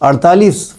48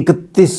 31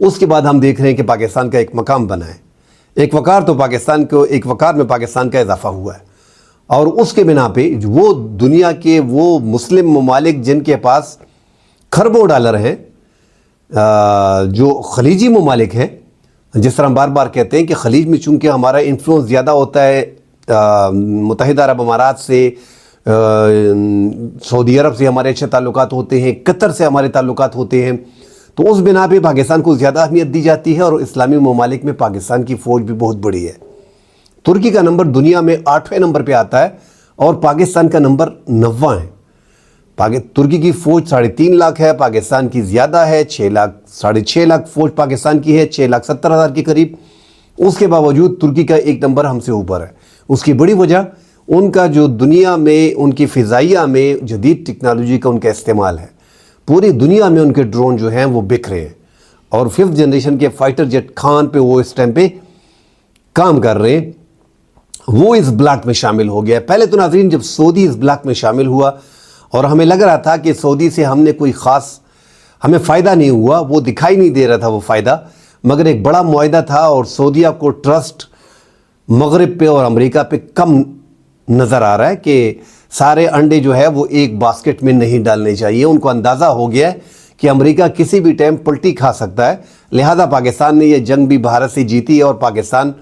اس کے بعد ہم دیکھ رہے ہیں کہ پاکستان کا ایک مقام بنا ہے، ایک وقار میں پاکستان کا اضافہ ہوا ہے، اور اس کے بنا پہ وہ دنیا کے وہ مسلم ممالک جن کے پاس کھربوں ڈالر ہیں، جو خلیجی ممالک ہیں، جس طرح ہم بار بار کہتے ہیں کہ خلیج میں چونکہ ہمارا انفلوئنس زیادہ ہوتا ہے، متحدہ عرب امارات سے، سعودی عرب سے ہمارے اچھے تعلقات ہوتے ہیں، قطر سے ہمارے تعلقات ہوتے ہیں، تو اس بنا پہ پاکستان کو زیادہ اہمیت دی جاتی ہے، اور اسلامی ممالک میں پاکستان کی فوج بھی بہت بڑی ہے۔ ترکی کا نمبر دنیا میں 8ویں نمبر پہ آتا ہے، اور پاکستان کا نمبر 9واں ہے۔ ترکی کی فوج 3.5 لاکھ ہے، پاکستان کی زیادہ ہے، 6.5 لاکھ فوج پاکستان کی ہے، 6,70,000 کے قریب۔ اس کے باوجود ترکی کا ایک نمبر ہم سے اوپر ہے۔ اس کی بڑی وجہ ان کا جو دنیا میں ان کی فضائیہ میں جدید ٹیکنالوجی کا ان کا استعمال ہے۔ پوری دنیا میں ان کے ڈرون جو ہیں وہ بک رہے ہیں، اور 5th جنریشن کے فائٹر جیٹ خان پہ وہ اس ٹائم پہ کام کر رہے ہیں۔ وہ اس بلاک میں شامل ہو گیا۔ پہلے تو ناظرین جب سعودی اس بلاک میں شامل ہوا اور ہمیں لگ رہا تھا کہ سعودی سے ہم نے کوئی خاص ہمیں فائدہ نہیں ہوا، وہ دکھائی نہیں دے رہا تھا وہ فائدہ، مگر ایک بڑا معاہدہ تھا، اور سعودیہ کو ٹرسٹ مغرب پہ اور امریکہ پہ کم نظر آ رہا ہے کہ سارے انڈے جو ہے وہ ایک باسکٹ میں نہیں ڈالنے چاہیے۔ ان کو اندازہ ہو گیا ہے کہ امریکہ کسی بھی ٹائم پلٹی کھا سکتا ہے، لہٰذا پاکستان نے یہ جنگ بھی بھارت سے جیتی ہے، اور پاکستان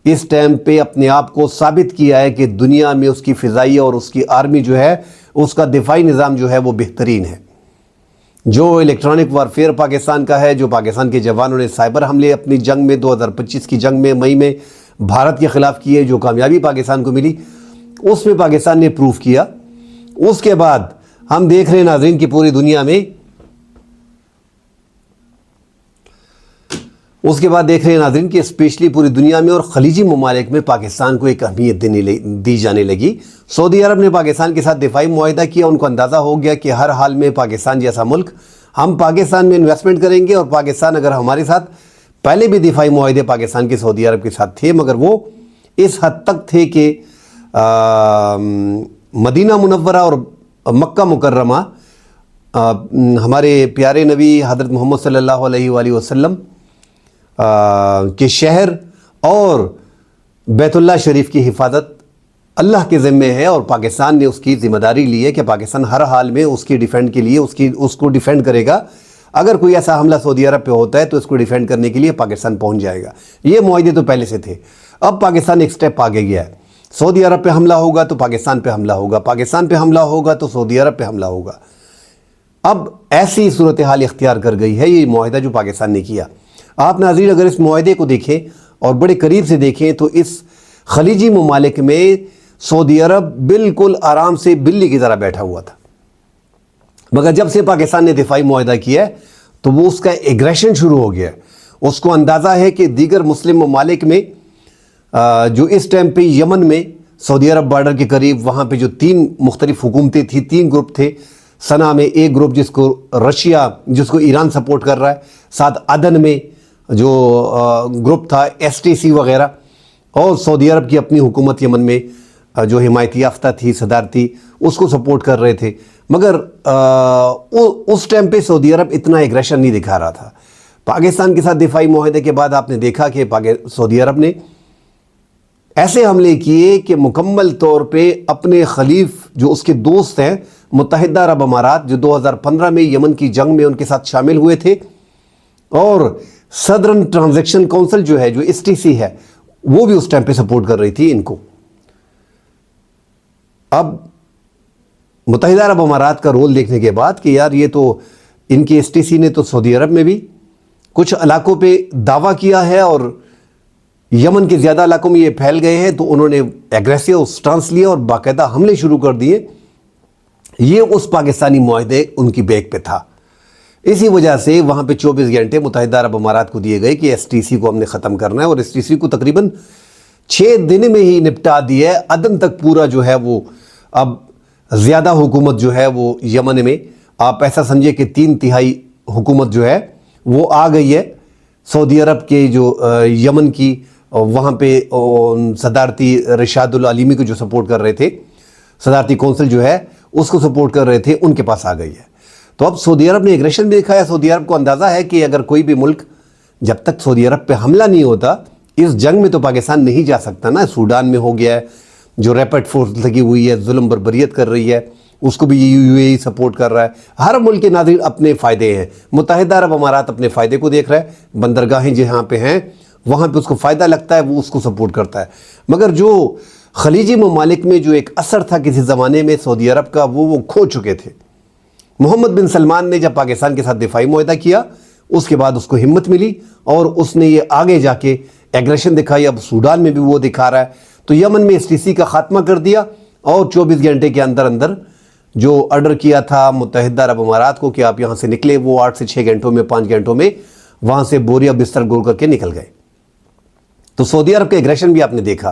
اس ٹائم پہ اپنے آپ کو ثابت کیا ہے کہ دنیا میں اس کی فضائی اور اس کی آرمی جو ہے، اس کا دفاعی نظام جو ہے وہ بہترین ہے۔ جو الیکٹرانک وارفیئر پاکستان کا ہے، جو پاکستان کے جوانوں نے سائبر حملے اپنی جنگ میں 2025 کی جنگ میں مئی میں بھارت کے خلاف کیے، جو کامیابی پاکستان کو ملی، اس میں پاکستان نے پروف کیا۔ اس کے بعد ہم دیکھ رہے ہیں ناظرین کی پوری دنیا میں کہ اسپیشلی پوری دنیا میں اور خلیجی ممالک میں پاکستان کو ایک اہمیت دی جانے لگی۔ سعودی عرب نے پاکستان کے ساتھ دفاعی معاہدہ کیا، ان کو اندازہ ہو گیا کہ ہر حال میں پاکستان جیسا ملک، ہم پاکستان میں انویسٹمنٹ کریں گے، اور پاکستان اگر ہمارے ساتھ پہلے بھی دفاعی معاہدے پاکستان کے سعودی عرب کے ساتھ تھے، مگر وہ اس حد تک تھے کہ مدینہ منورہ اور مکہ مکرمہ، ہمارے پیارے نبی حضرت محمد صلی اللہ علیہ وآلہ وسلم کے شہر اور بیت اللہ شریف کی حفاظت اللہ کے ذمے ہے، اور پاکستان نے اس کی ذمہ داری لی ہے کہ پاکستان ہر حال میں اس کی ڈیفینڈ کے لیے اس کو ڈیفینڈ کرے گا۔ اگر کوئی ایسا حملہ سعودی عرب پہ ہوتا ہے تو اس کو ڈیفینڈ کرنے کے لیے پاکستان پہنچ جائے گا۔ یہ معاہدے تو پہلے سے تھے، اب پاکستان ایک سٹیپ آگے گیا ہے۔ سعودی عرب پہ حملہ ہوگا تو پاکستان پہ حملہ ہوگا، پاکستان پہ حملہ ہوگا تو سعودی عرب پہ حملہ ہوگا۔ اب ایسی صورتحال اختیار کر گئی ہے یہ معاہدہ جو پاکستان نے کیا۔ آپ ناظرین اگر اس معاہدے کو دیکھیں اور بڑے قریب سے دیکھیں تو اس خلیجی ممالک میں سعودی عرب بالکل آرام سے بلی کی طرح بیٹھا ہوا تھا، مگر جب سے پاکستان نے دفاعی معاہدہ کیا ہے تو وہ اس کا ایگریشن شروع ہو گیا ہے۔ اس کو اندازہ ہے کہ دیگر مسلم ممالک میں جو اس ٹائم پہ یمن میں سعودی عرب بارڈر کے قریب، وہاں پہ جو 3 مختلف حکومتیں تھیں، 3 گروپ تھے صنعاء میں، ایک گروپ جس کو جس کو ایران سپورٹ کر رہا ہے، ساتھ عدن میں جو گروپ تھا STC وغیرہ، اور سعودی عرب کی اپنی حکومت یمن میں جو حمایتی یافتہ تھی، صدارتی، اس کو سپورٹ کر رہے تھے۔ مگر اس ٹائم پہ سعودی عرب اتنا ایگریشن نہیں دکھا رہا تھا۔ پاکستان کے ساتھ دفاعی معاہدے کے بعد آپ نے دیکھا کہ سعودی عرب نے ایسے حملے کیے کہ مکمل طور پہ اپنے خلیف جو اس کے دوست ہیں متحدہ عرب امارات، جو 2015 میں یمن کی جنگ میں ان کے ساتھ شامل ہوئے تھے، اور صدرن ٹرانزیکشن کونسل جو ہے، جو STC ہے، وہ بھی اس ٹائم پہ سپورٹ کر رہی تھی ان کو۔ اب متحدہ عرب امارات کا رول دیکھنے کے بعد کہ یار یہ تو ان کی STC نے تو سعودی عرب میں بھی کچھ علاقوں پہ دعویٰ کیا ہے، اور یمن کے زیادہ علاقوں میں یہ پھیل گئے ہیں، تو انہوں نے ایگریسو سٹانس لیا اور باقاعدہ حملے شروع کر دیے۔ یہ اس پاکستانی معاہدے ان کی بیک پہ تھا، اسی وجہ سے وہاں پہ 24 گھنٹے متحدہ عرب امارات کو دیے گئے کہ STC کو ہم نے ختم کرنا ہے، اور STC کو تقریباً 6 دن میں ہی نپٹا دیا ہے۔ عدن تک پورا جو ہے وہ اب زیادہ حکومت جو ہے وہ یمن میں، آپ ایسا سمجھے کہ 3/3 حکومت جو ہے وہ آ گئی ہے سعودی عرب کے جو یمن کی، وہاں پہ صدارتی رشاد العلیمی کو جو سپورٹ کر رہے تھے، صدارتی کونسل جو ہے اس کو سپورٹ کر رہے تھے، ان کے پاس آ گئی ہے۔ تو اب سعودی عرب نے ایگریشن بھی دکھایا۔ سعودی عرب کو اندازہ ہے کہ اگر کوئی بھی ملک جب تک سعودی عرب پہ حملہ نہیں ہوتا اس جنگ میں تو پاکستان نہیں جا سکتا نا. سوڈان میں ہو گیا ہے, جو ریپڈ فورس لگی ہوئی ہے, ظلم بربریت کر رہی ہے, اس کو بھی یو اے ای سپورٹ کر رہا ہے. ہر ملک کے ناظرین اپنے فائدے ہیں. متحدہ عرب امارات اپنے فائدے کو دیکھ رہا ہے, بندرگاہیں جہاں پہ ہیں وہاں پہ اس کو فائدہ لگتا ہے, وہ اس کو سپورٹ کرتا ہے. مگر جو خلیجی ممالک میں جو ایک اثر تھا کسی زمانے میں سعودی عرب کا, وہ کھو چکے تھے. محمد بن سلمان نے جب پاکستان کے ساتھ دفاعی معاہدہ کیا اس کے بعد اس کو ہمت ملی اور اس نے یہ آگے جا کے ایگریشن دکھائی. اب سوڈان میں بھی وہ دکھا رہا ہے. تو یمن میں STC کا خاتمہ کر دیا اور 24 گھنٹے کے اندر اندر جو آرڈر کیا تھا متحدہ عرب امارات کو کہ آپ یہاں سے نکلے, وہ 8 سے 6 گھنٹوں میں 5 گھنٹوں میں وہاں سے بوریا بستر گول کر کے نکل گئے. تو سعودی عرب کا ایگریشن بھی آپ نے دیکھا,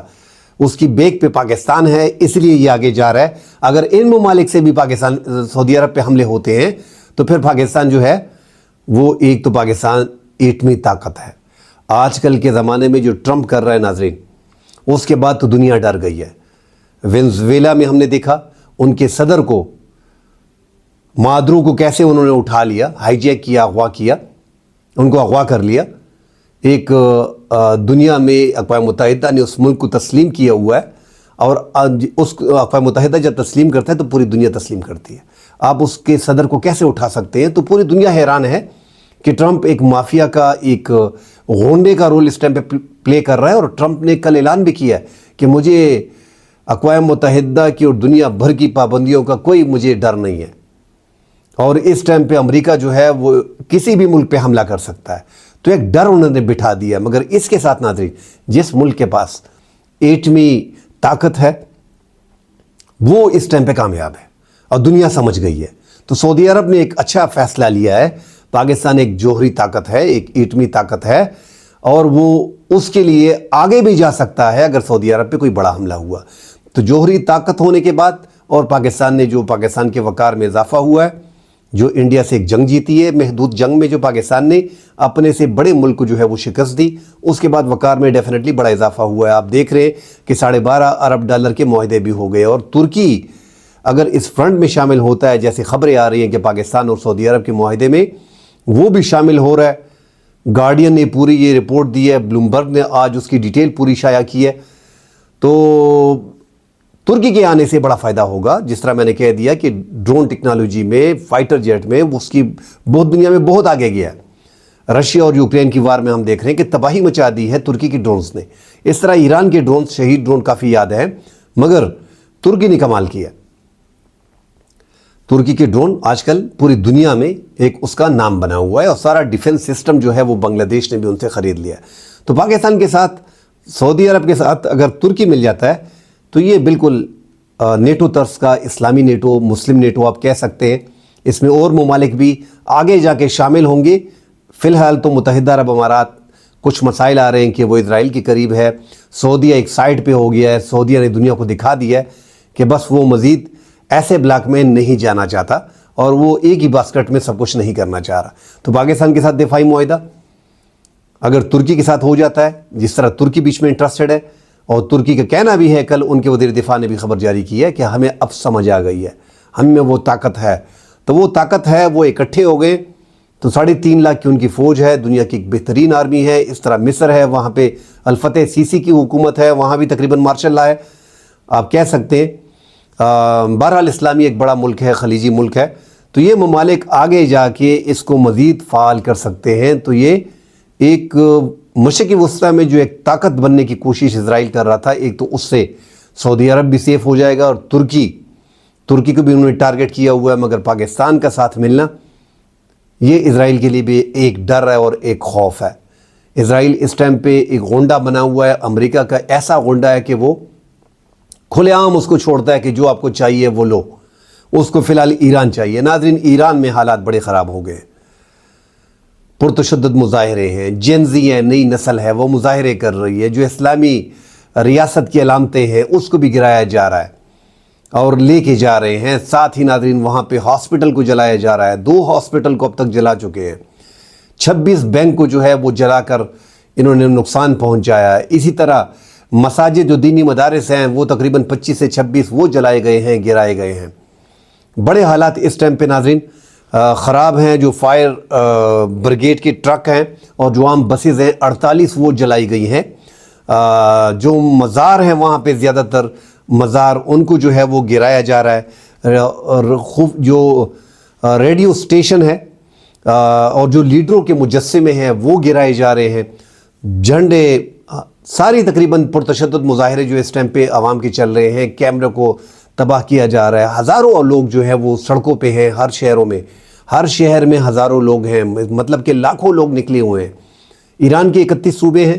اس کی بیک پہ پاکستان ہے, اس لیے یہ آگے جا رہا ہے. اگر ان ممالک سے بھی پاکستان سعودی عرب پہ حملے ہوتے ہیں تو پھر پاکستان جو ہے وہ ایک تو پاکستان ایٹمی طاقت ہے. آج کل کے زمانے میں جو ٹرمپ کر رہا ہے ناظرین, اس کے بعد تو دنیا ڈر گئی ہے. وینزویلا میں ہم نے دیکھا ان کے صدر کو, مادرو کو کیسے انہوں نے اٹھا لیا, ہائی جیک کیا, اغوا کیا, ان کو اغوا کر لیا. ایک دنیا میں اقوام متحدہ نے اس ملک کو تسلیم کیا ہوا ہے, اور اس اقوام متحدہ جب تسلیم کرتا ہے تو پوری دنیا تسلیم کرتی ہے. آپ اس کے صدر کو کیسے اٹھا سکتے ہیں؟ تو پوری دنیا حیران ہے کہ ٹرمپ ایک مافیا کا, ایک غونڈے کا رول اس ٹائم پہ پلے کر رہا ہے. اور ٹرمپ نے کل اعلان بھی کیا ہے کہ مجھے اقوام متحدہ کی اور دنیا بھر کی پابندیوں کا کوئی مجھے ڈر نہیں ہے. اور اس ٹائم پہ امریکہ جو ہے وہ کسی بھی ملک پہ حملہ کر سکتا ہے. تو ایک ڈر انہوں نے بٹھا دیا. مگر اس کے ساتھ ناظرین, جس ملک کے پاس ایٹمی طاقت ہے وہ اس ٹائم پہ کامیاب ہے اور دنیا سمجھ گئی ہے. تو سعودی عرب نے ایک اچھا فیصلہ لیا ہے. پاکستان ایک جوہری طاقت ہے, ایک ایٹمی طاقت ہے, اور وہ اس کے لیے آگے بھی جا سکتا ہے اگر سعودی عرب پہ کوئی بڑا حملہ ہوا. تو جوہری طاقت ہونے کے بعد اور پاکستان نے جو پاکستان کے وقار میں اضافہ ہوا ہے, جو انڈیا سے ایک جنگ جیتی ہے, محدود جنگ میں جو پاکستان نے اپنے سے بڑے ملک کو جو ہے وہ شکست دی, اس کے بعد وقار میں ڈیفینیٹلی بڑا اضافہ ہوا ہے. آپ دیکھ رہے ہیں کہ $12.5 ارب کے معاہدے بھی ہو گئے. اور ترکی اگر اس فرنٹ میں شامل ہوتا ہے, جیسے خبریں آ رہی ہیں کہ پاکستان اور سعودی عرب کے معاہدے میں وہ بھی شامل ہو رہا ہے. گارڈین نے پوری یہ رپورٹ دی ہے, بلومبرگ نے آج اس کی ڈیٹیل پوری شائع کی ہے. تو ترکی کے آنے سے بڑا فائدہ ہوگا. جس طرح میں نے کہہ دیا کہ ڈرون ٹیکنالوجی میں, فائٹر جیٹ میں اس کی بہت دنیا میں بہت آگے گیا ہے. رشیا اور یوکرین کی وار میں ہم دیکھ رہے ہیں کہ تباہی مچا دی ہے ترکی کی ڈرونز نے. اس طرح ایران کے ڈرونز, شہید ڈرون کافی یاد ہیں, مگر ترکی نے کمال کیا. ترکی کے ڈرون آج کل پوری دنیا میں ایک اس کا نام بنا ہوا ہے, اور سارا ڈیفنس سسٹم جو ہے وہ بنگلہ دیش نے بھی ان سے خرید لیا ہے. تو پاکستان کے ساتھ, سعودی عرب کے ساتھ اگر ترکی مل جاتا ہے تو یہ بالکل نیٹو طرز کا اسلامی نیٹو, مسلم نیٹو آپ کہہ سکتے ہیں. اس میں اور ممالک بھی آگے جا کے شامل ہوں گے. فی الحال تو متحدہ عرب امارات, کچھ مسائل آ رہے ہیں کہ وہ اسرائیل کے قریب ہے, سعودیہ ایک سائڈ پہ ہو گیا ہے. سعودیہ نے دنیا کو دکھا دیا ہے کہ بس وہ مزید ایسے بلاک میں نہیں جانا چاہتا, اور وہ ایک ہی باسکٹ میں سب کچھ نہیں کرنا چاہ رہا. تو پاکستان کے ساتھ دفاعی معاہدہ اگر ترکی کے ساتھ ہو جاتا ہے, جس طرح ترکی بیچ میں انٹرسٹڈ ہے, اور ترکی کا کہنا بھی ہے, کل ان کے وزیر دفاع نے بھی خبر جاری کی ہے کہ ہمیں اب سمجھ آ گئی ہے, ہم میں وہ طاقت ہے. تو وہ طاقت ہے, وہ اکٹھے ہو گئے. تو 3.5 لاکھ کی ان کی فوج ہے, دنیا کی ایک بہترین آرمی ہے. اس طرح مصر ہے, وہاں پہ الفتح سیسی کی حکومت ہے, وہاں بھی تقریباً مارشل لا ہے آپ کہہ سکتے ہیں. بہرحال اسلامی ایک بڑا ملک ہے, خلیجی ملک ہے. تو یہ ممالک آگے جا کے اس کو مزید فعال کر سکتے ہیں. تو یہ ایک مشرقی وسطیٰ میں جو ایک طاقت بننے کی کوشش اسرائیل کر رہا تھا, ایک تو اس سے سعودی عرب بھی سیف ہو جائے گا, اور ترکی کو بھی انہوں نے ٹارگٹ کیا ہوا ہے. مگر پاکستان کا ساتھ ملنا یہ اسرائیل کے لیے بھی ایک ڈر ہے اور ایک خوف ہے. اسرائیل اس ٹائم پہ ایک غونڈا بنا ہوا ہے, امریکہ کا ایسا غونڈا ہے کہ وہ کھلے عام اس کو چھوڑتا ہے کہ جو آپ کو چاہیے وہ لو. اس کو فی الحال ایران چاہیے. ناظرین, ایران میں حالات بڑے خراب ہو گئے. پرتشدد مظاہرے ہیں, جینزی ہے, نئی نسل ہے, وہ مظاہرے کر رہی ہے. جو اسلامی ریاست کی علامتیں ہیں اس کو بھی گرایا جا رہا ہے اور لے کے جا رہے ہیں. ساتھ ہی ناظرین وہاں پہ ہاسپٹل کو جلایا جا رہا ہے. 2 ہاسپٹل کو اب تک جلا چکے ہیں. 26 بینک کو جو ہے وہ جلا کر انہوں نے نقصان پہنچایا ہے. اسی طرح مساجد جو دینی مدارس ہیں وہ تقریباً 25 سے 26 وہ جلائے گئے ہیں, گرائے گئے ہیں. بڑے حالات اس ٹائم پہ ناظرین خراب ہیں، جو فائر بریگیڈ کے ٹرک ہیں اور جو عام بسز ہیں 48 وہ جلائی گئی ہیں۔ جو مزار ہیں وہاں پہ زیادہ تر مزار ان کو جو ہے وہ گرایا جا رہا ہے، اور جو ریڈیو اسٹیشن ہے اور جو لیڈروں کے مجسمے ہیں وہ گرائے جا رہے ہیں، جھنڈے، ساری تقریباً پرتشدد مظاہرے جو اس ٹائم پہ عوام کے چل رہے ہیں، کیمرے کو تباہ کیا جا رہا ہے، ہزاروں لوگ جو ہے وہ سڑکوں پہ ہیں، ہر شہروں میں، ہر شہر میں ہزاروں لوگ ہیں، مطلب کہ لاکھوں لوگ نکلے ہوئے ہیں۔ ایران کے 31 صوبے ہیں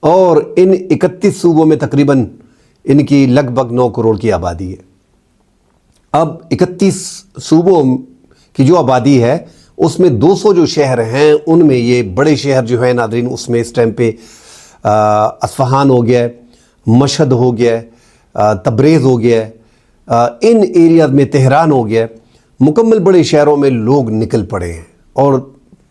اور ان 31 صوبوں میں تقریباً ان کی لگ بھگ 9 کروڑ کی آبادی ہے۔ اب 31 صوبوں کی جو آبادی ہے اس میں 200 جو شہر ہیں ان میں یہ بڑے شہر جو ہیں ناظرین، اس میں اس ٹائم پہ اصفہان ہو گیا ہے، مشہد ہو گیا ہے، تبریز ہو گیا ہے، ان ایریاز میں تہران ہو گیا ہے، مکمل بڑے شہروں میں لوگ نکل پڑے ہیں اور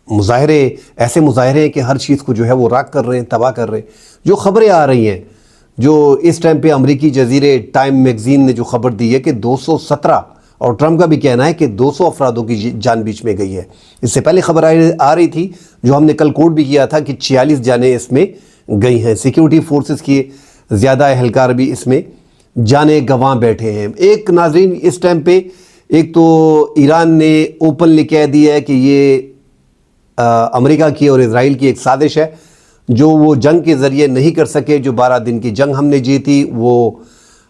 مظاہرے، ایسے مظاہرے ہیں کہ ہر چیز کو جو ہے وہ راک کر رہے ہیں، تباہ کر رہے ہیں۔ جو خبریں آ رہی ہیں، جو اس ٹائم پہ امریکی جزیرے ٹائم میگزین نے جو خبر دی ہے کہ 217 اور ٹرمپ کا بھی کہنا ہے کہ 200 افرادوں کی جان بیچ میں گئی ہے۔ اس سے پہلے خبر آ رہی تھی جو ہم نے کل کوٹ بھی کیا تھا کہ 46 جانیں اس میں گئی ہیں۔ سیکیورٹی فورسز کی زیادہ اہلکار بھی اس میں جانے گنوا بیٹھے ہیں۔ ایک ناظرین اس ٹائم پہ ایک تو ایران نے اوپنلی کہہ دیا ہے کہ یہ امریکہ کی اور اسرائیل کی ایک سازش ہے جو وہ جنگ کے ذریعے نہیں کر سکے۔ جو 12 دن کی جنگ ہم نے جیتی وہ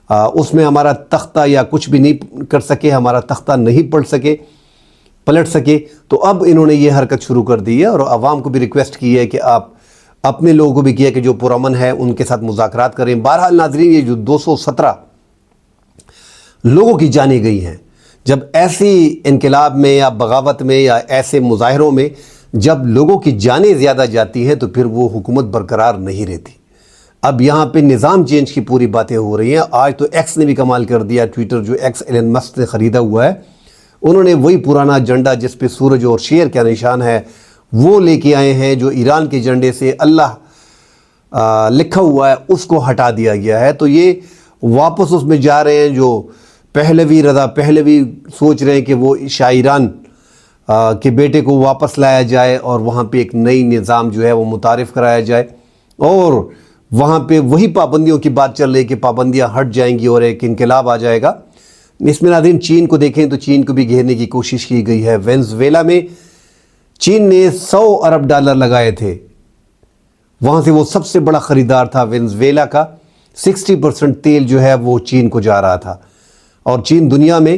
اس میں ہمارا تختہ یا کچھ بھی نہیں کر سکے، ہمارا تختہ نہیں پلٹ سکے، تو اب انہوں نے یہ حرکت شروع کر دی ہے اور عوام کو بھی ریکویسٹ کی ہے کہ آپ اپنے لوگوں کو بھی کیا کہ جو پرامن ہے ان کے ساتھ مذاکرات کریں۔ بہرحال ناظرین یہ جو 217 لوگوں کی جانیں گئی ہیں، جب ایسی انقلاب میں یا بغاوت میں یا ایسے مظاہروں میں جب لوگوں کی جانیں زیادہ جاتی ہیں تو پھر وہ حکومت برقرار نہیں رہتی۔ اب یہاں پہ نظام چینج کی پوری باتیں ہو رہی ہیں۔ آج تو ایکس نے بھی کمال کر دیا، ٹویٹر جو ایکس ایلن مسک نے خریدا ہوا ہے، انہوں نے وہی پرانا جھنڈا جس پہ سورج اور شیر کا نشان ہے وہ لے کے آئے ہیں، جو ایران کے جھنڈے سے اللہ لکھا ہوا ہے اس کو ہٹا دیا گیا ہے۔ تو یہ واپس اس میں جا رہے ہیں جو پہلوی رضا پہلوی سوچ رہے ہیں کہ وہ شاہ ایران کے بیٹے کو واپس لایا جائے اور وہاں پہ ایک نئی نظام جو ہے وہ متعارف کرایا جائے، اور وہاں پہ وہی پابندیوں کی بات چل رہی ہے کہ پابندیاں ہٹ جائیں گی اور ایک انقلاب آ جائے گا۔ اس میں ناظرین چین کو دیکھیں تو چین کو بھی گھیرنے کی کوشش کی گئی ہے۔ وینزویلا میں چین نے $100 ارب لگائے تھے، وہاں سے وہ سب سے بڑا خریدار تھا وینزویلا کا۔ 60% تیل جو ہے وہ چین کو جا رہا تھا، اور چین دنیا میں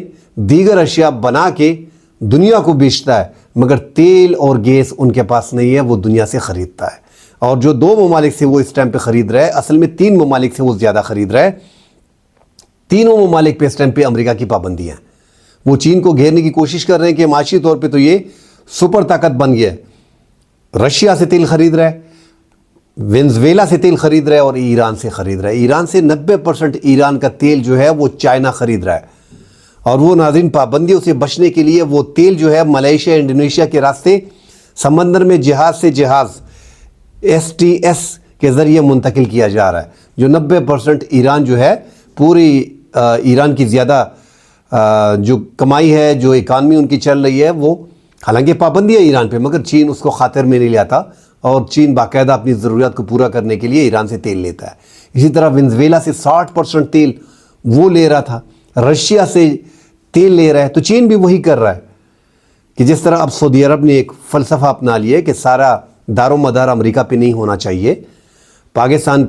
دیگر اشیاء بنا کے دنیا کو بیچتا ہے، مگر تیل اور گیس ان کے پاس نہیں ہے، وہ دنیا سے خریدتا ہے۔ اور جو 2 ممالک سے وہ اس ٹائم پہ خرید رہا ہے، اصل میں 3 ممالک سے وہ زیادہ خرید رہا ہے۔ تینوں ممالک پہ اس ٹائم پہ امریکہ کی پابندیاں ہیں۔ وہ چین کو گھیرنے کی کوشش کر رہے ہیں کہ معاشی طور پہ تو یہ سپر طاقت بن گیا ہے، رشیا سے تیل خرید رہا ہے، وینزویلا سے تیل خرید رہا ہے اور ایران سے خرید رہا ہے۔ ایران سے 90% ایران کا تیل جو ہے وہ چائنا خرید رہا ہے، اور وہ ناظرین پابندیوں سے بچنے کے لیے وہ تیل جو ہے ملیشیا انڈونیشیا کے راستے سمندر میں جہاز سے جہاز STS کے ذریعے منتقل کیا جا رہا ہے۔ جو 90% ایران جو ہے پوری ایران کی زیادہ جو کمائی ہے، جو اکانومی ان کی چل رہی ہے، وہ حالانکہ پابندی ہے ایران پہ، مگر چین اس کو خاطر میں نہیں لاتا، اور چین باقاعدہ اپنی ضروریات کو پورا کرنے کے لیے ایران سے تیل لیتا ہے۔ اسی طرح وینزویلا سے 60% تیل وہ لے رہا تھا، رشیا سے تیل لے رہا ہے، تو چین بھی وہی کر رہا ہے کہ جس طرح اب سعودی عرب نے ایک فلسفہ اپنا لیا ہے کہ سارا دار و مدار امریکہ پہ نہیں ہونا چاہیے، پاکستان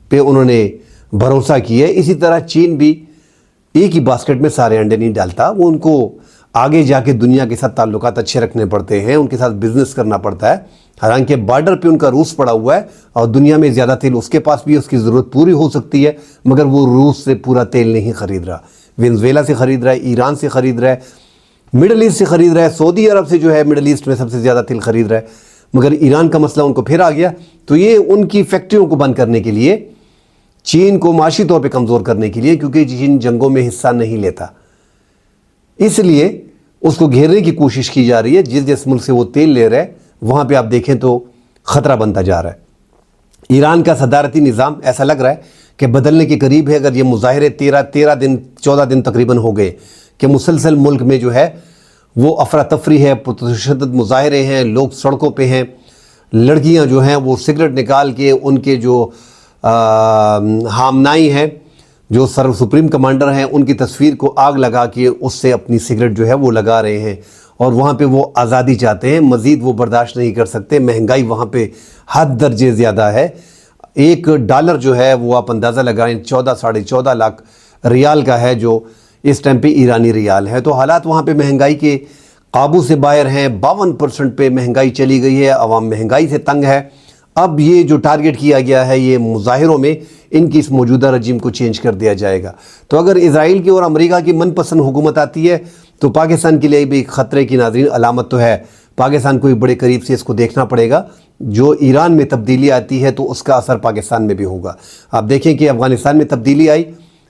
پہ انہوں نے بھروسہ کیا ہے، اسی طرح چین بھی ایک ہی باسکٹ میں سارے انڈے نہیں ڈالتا، وہ ان کو آگے جا کے دنیا کے ساتھ تعلقات اچھے رکھنے پڑتے ہیں، ان کے ساتھ بزنس کرنا پڑتا ہے۔ حالانکہ بارڈر پہ ان کا روس پڑا ہوا ہے اور دنیا میں زیادہ تیل اس کے پاس بھی ہے، اس کی ضرورت پوری ہو سکتی ہے، مگر وہ روس سے پورا تیل نہیں خرید رہا، وینزویلا سے خرید رہا ہے، ایران سے خرید رہا ہے، مڈل ایسٹ سے خرید رہا ہے، سعودی عرب سے جو ہے مڈل ایسٹ میں سب سے زیادہ تیل خرید رہا ہے، مگر ایران کا مسئلہ ان کو پھر آ گیا۔ تو یہ ان کی فیکٹریوں کو بند کرنے کے لیے، چین کو معاشی طور پہ کمزور کرنے کے لیے، کیونکہ چین جنگوں میں حصہ نہیں لیتا، اس لیے اس کو گھیرنے کی کوشش کی جا رہی ہے۔ جس ملک سے وہ تیل لے رہے وہاں پہ آپ دیکھیں تو خطرہ بنتا جا رہا ہے۔ ایران کا صدارتی نظام ایسا لگ رہا ہے کہ بدلنے کے قریب ہے۔ اگر یہ مظاہرے 14 دن تقریباً ہو گئے کہ مسلسل ملک میں جو ہے وہ افراتفری ہے، پرتشدد مظاہرے ہیں، لوگ سڑکوں پہ ہیں، لڑکیاں جو ہیں وہ سگریٹ نکال کے ان کے جو ہامنائی ہیں، جو سپریم کمانڈر ہیں، ان کی تصویر کو آگ لگا کے اس سے اپنی سگریٹ جو ہے وہ لگا رہے ہیں، اور وہاں پہ وہ آزادی چاہتے ہیں، مزید وہ برداشت نہیں کر سکتے۔ مہنگائی وہاں پہ حد درجے زیادہ ہے۔ $1 جو ہے وہ آپ اندازہ لگائیں 14-14.5 لاکھ ریال کا ہے، جو اس ٹائم پہ ایرانی ریال ہے۔ تو حالات وہاں پہ مہنگائی کے قابو سے باہر ہیں۔ 52% پہ مہنگائی چلی گئی ہے، عوام مہنگائی سے تنگ ہے۔ اب یہ جو ٹارگٹ کیا گیا ہے، یہ مظاہروں میں ان کی اس موجودہ رجیم کو چینج کر دیا جائے گا۔ تو اگر اسرائیل کی اور امریکہ کی من پسند حکومت آتی ہے تو پاکستان کے لیے بھی ایک خطرے کی ناظرین علامت تو ہے۔ پاکستان کو بھی بڑے قریب سے اس کو دیکھنا پڑے گا۔ جو ایران میں تبدیلی آتی ہے تو اس کا اثر پاکستان میں بھی ہوگا۔ آپ دیکھیں کہ افغانستان میں تبدیلی آئی،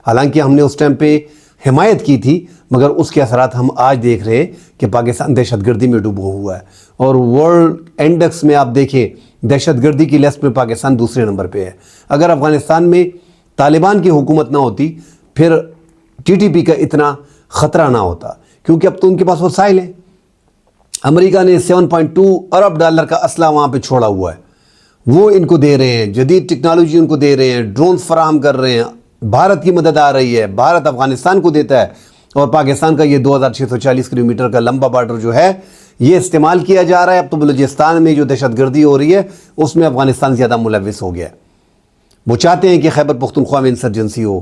حالانکہ ہم نے اس ٹائم پہ حمایت کی تھی، مگر اس کے اثرات ہم آج دیکھ رہے ہیں کہ پاکستان دہشت گردی میں ڈوبا ہوا ہے، اور ورلڈ انڈیکس میں آپ دیکھیں دہشت گردی کی لسٹ میں پاکستان دوسرے نمبر پہ ہے۔ اگر افغانستان میں طالبان کی حکومت نہ ہوتی پھر TTP کا اتنا خطرہ نہ ہوتا، کیونکہ اب تو ان کے پاس وسائل ہیں۔ امریکہ نے $7.2 ارب کا اسلحہ وہاں پہ چھوڑا ہوا ہے، وہ ان کو دے رہے ہیں، جدید ٹیکنالوجی ان کو دے رہے ہیں، ڈرونز فراہم کر رہے ہیں، بھارت کی مدد آ رہی ہے، بھارت افغانستان کو دیتا ہے، اور پاکستان کا یہ 2640 کلومیٹر کا لمبا بارڈر جو ہے یہ استعمال کیا جا رہا ہے۔ اب تو بلوچستان میں جو دہشت گردی ہو رہی ہے اس میں افغانستان زیادہ ملوث ہو گیا ہے۔ وہ چاہتے ہیں کہ خیبر پختونخوا میں انسرجنسی ہو،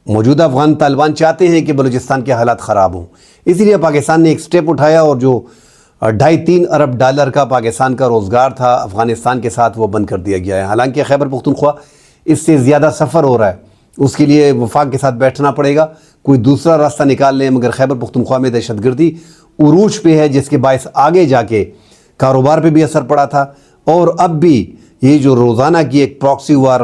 موجودہ افغان طالبان چاہتے ہیں کہ بلوچستان کے حالات خراب ہوں، اسی لیے پاکستان نے ایک سٹیپ اٹھایا، اور جو $2.5-3 ارب کا پاکستان کا روزگار تھا افغانستان کے ساتھ وہ بند کر دیا گیا ہے۔ حالانکہ خیبر پختونخوا اس سے زیادہ سفر ہو رہا ہے، اس کے لیے وفاق کے ساتھ بیٹھنا پڑے گا، کوئی دوسرا راستہ نکال لیں، مگر خیبر پختونخوا میں دہشت گردی عروج پہ ہے، جس کے باعث آگے جا کے کاروبار پہ بھی اثر پڑا تھا، اور اب بھی یہ جو روزانہ کی ایک پراکسی وار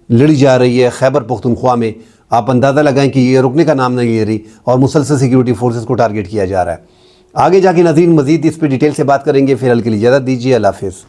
لڑی جا رہی ہے خیبر پختونخوا میں، آپ اندازہ لگائیں کہ یہ رکنے کا نام نہیں لے رہی، اور مسلسل سیکیورٹی فورسز کو ٹارگٹ کیا جا رہا ہے۔ آگے جا کے ناظرین مزید اس پہ ڈیٹیل سے بات کریں گے، فی الحال کے لیے اجازت دیجیے، اللہ حافظ۔